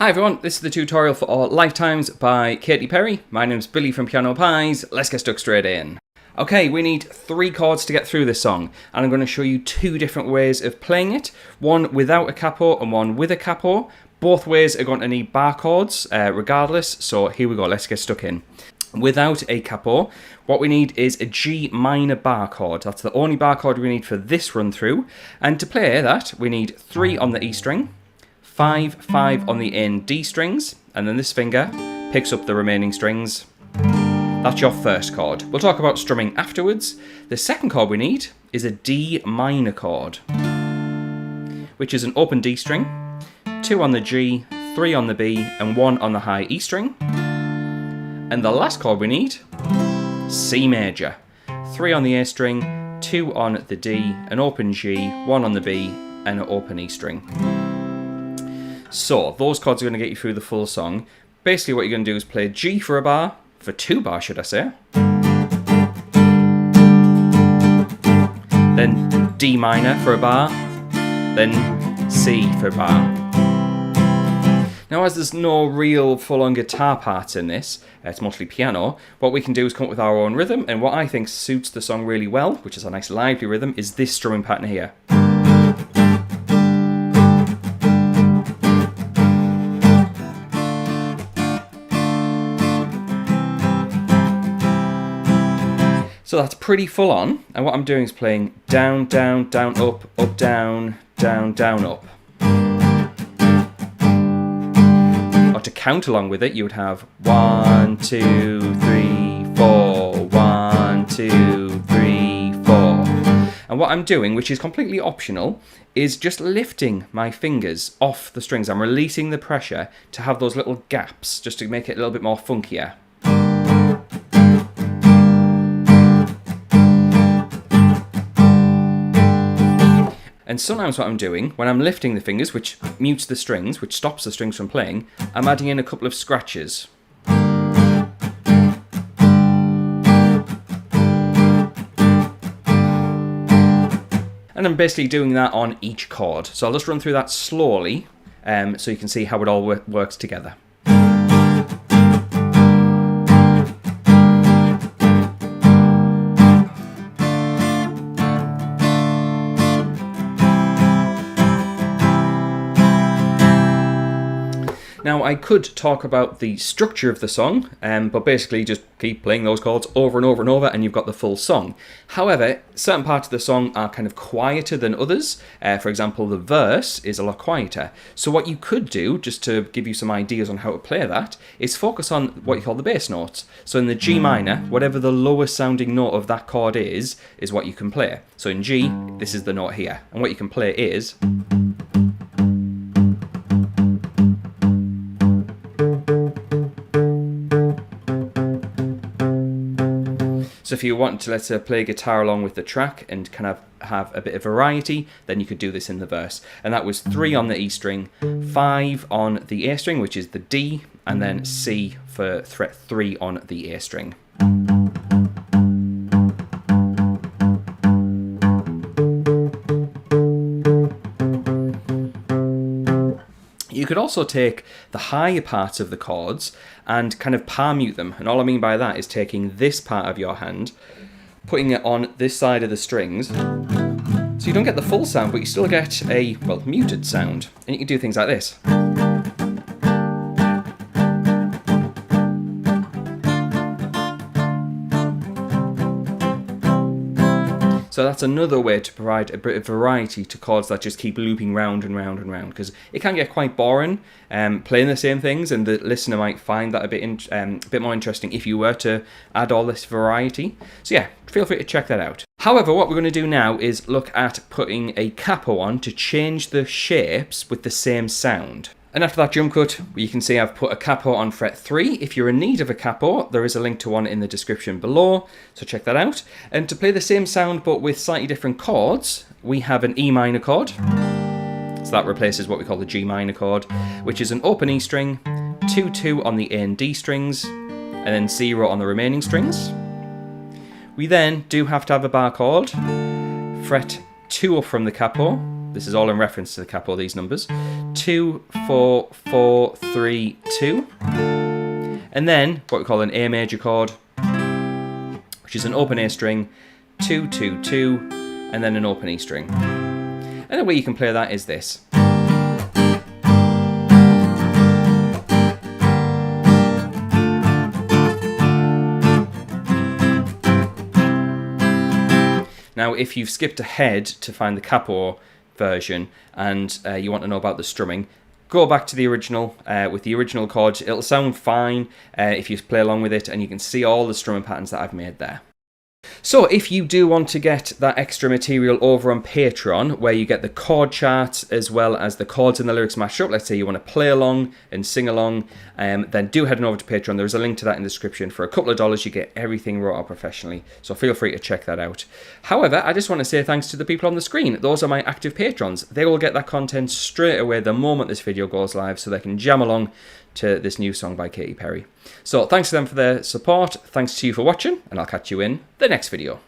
Hi everyone, this is the tutorial for All Lifetimes by Katy Perry. My name's Billy from Piano Pies. Let's get stuck straight in. Okay, we need 3 chords to get through this song, and I'm going to show you 2 different ways of playing it. One without a capo and one with a capo. Both ways are going to need bar chords regardless, so here we go, let's get stuck in. Without a capo, what we need is a G minor bar chord. That's the only bar chord we need for this run through, and to play that we need 3 on the E string, 5, 5 on the A and D strings, and then this finger picks up the remaining strings. That's your first chord. We'll talk about strumming afterwards. The second chord we need is a D minor chord, which is an open D string, 2 on the G, 3 on the B, and 1 on the high E string. And the last chord we need, C major, 3 on the A string, 2 on the D, an open G, 1 on the B, and an open E string. So, those chords are going to get you through the full song. Basically what you're going to do is play G for a bar, for 2 bars should I say. Then D minor for a bar, then C for a bar. Now as there's no real full-on guitar parts in this, it's mostly piano, what we can do is come up with our own rhythm, and what I think suits the song really well, which is a nice lively rhythm, is this strumming pattern here. So that's pretty full on, and what I'm doing is playing down, down, down, up, down, down, down, up. Or to count along with it, you would have 1, 2, 3, 4, 1, 2, 3, 4. And what I'm doing, which is completely optional, is just lifting my fingers off the strings. I'm releasing the pressure to have those little gaps, just to make it a little bit more funkier. And sometimes what I'm doing, when I'm lifting the fingers, which mutes the strings, which stops the strings from playing, I'm adding in a couple of scratches. And I'm basically doing that on each chord. So I'll just run through that slowly, so you can see how it all works together. Now, I could talk about the structure of the song, but basically just keep playing those chords over and over and over and you've got the full song. However, certain parts of the song are kind of quieter than others. For example, the verse is a lot quieter. So what you could do, just to give you some ideas on how to play that, is focus on what you call the bass notes. So in the G minor, whatever the lowest sounding note of that chord is what you can play. So in G, this is the note here. And what you can play is... So if you want to, let's say, play guitar along with the track and kind of have a bit of variety, then you could do this in the verse. And that was 3 on the E string, 5 on the A string, which is the D, and then C for fret 3 on the A string. You could also take the higher parts of the chords and kind of palm mute them. And all I mean by that is taking this part of your hand, putting it on this side of the strings. So you don't get the full sound, but you still get a, well, muted sound. And you can do things like this. So that's another way to provide a bit of variety to chords that just keep looping round and round and round, because it can get quite boring playing the same things, and the listener might find that a bit more interesting if you were to add all this variety. So yeah, feel free to check that out. However, what we're going to do now is look at putting a capo on to change the shapes with the same sound. And after that jump cut, you can see I've put a capo on fret 3. If you're in need of a capo, there is a link to one in the description below, so check that out. And to play the same sound but with slightly different chords, we have an E minor chord. So that replaces what we call the G minor chord, which is an open E string, 2, 2 on the A and D strings, and then 0 on the remaining strings. We then do have to have a bar chord, fret 2 up from the capo, This is all in reference to the capo, these numbers. 2, 4, 4, 3, 2. And then what we call an A major chord, which is an open A string, 2, 2, 2, and then an open E string. And the way you can play that is this. Now, if you've skipped ahead to find the capo version and you want to know about the strumming, go back to the original with the original chords. It'll sound fine if you play along with it, and you can see all the strumming patterns that I've made there. So if you do want to get that extra material over on Patreon, where you get the chord charts as well as the chords and the lyrics mashed up, let's say you want to play along and sing along, then do head on over to Patreon. There's a link to that in the description. For a couple of dollars, you get everything wrote out professionally, so feel free to check that out. However, I just want to say thanks to the people on the screen. Those are my active patrons. They will get that content straight away the moment this video goes live, so they can jam along to this new song by Katy Perry. So thanks to them for their support, thanks to you for watching, and I'll catch you in the next video.